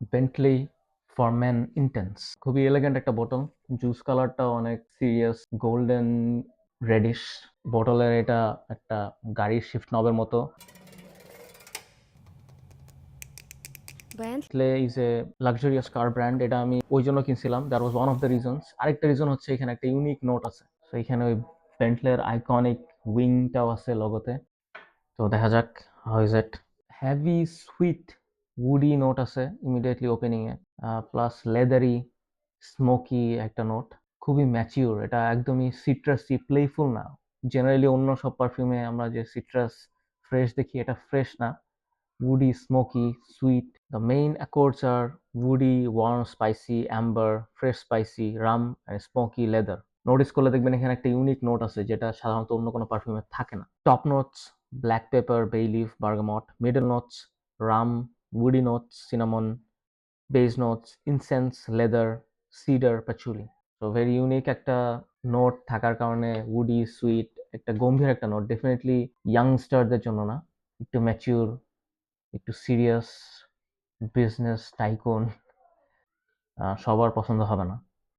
Bentley foreman intense, খুবই elegant একটা বোতল। জুস কালারটাও অনেক সিরিয়াস গোল্ডেন রেডিশ। বোতলের এটা একটা গাড়ির শিফট নবের মতো। Bentley is a luxurious car brand. এটা আমি ওই জন্য কিনছিলাম, that was one of the reasons. আরেকটা রিজন হচ্ছে এখানে একটা ইউনিক নোট আছে। তো এখানে ওই বেন্টলের আইকনিক উইংটাও আছে লোগোতে। তো দেখা যাক how is it. Heavy sweet woody note আছে ইমিডিয়েটলি ওপেনিং এ, প্লাস লেদারি স্মোকি একটা নোট। খুবই ম্যাচিউর, এটা একদমই সিট্রাসি প্লেফুল না। জেনারেলি অন্য সব পারফিউমে আমরা যে সিট্রাস ফ্রেশ দেখি, এটা ফ্রেশ না। woody, smoky, sweet. The main accords are woody, warm, spicy, amber, fresh spicy, rum and smoky leather. Notice করলে দেখবেন এখানে একটা ইউনিক নোট আছে যেটা সাধারণত অন্য কোনো পারফিউমে থাকে না। Top notes black pepper, bay leaf, bergamot. Middle notes rum, woody notes, cinnamon. Base notes incense, leather, cedar, patchouli. তো ভেরি ইউনিক একটা নোট থাকার কারণে উডি সুইট একটা গম্ভীর একটা নোট, ডেফিনেটলি ইয়াংস্টারদের জন্য না, একটু ম্যাচিউর, একটু সিরিয়াস বিজনেস টাইকুন সবার পছন্দ হবে না।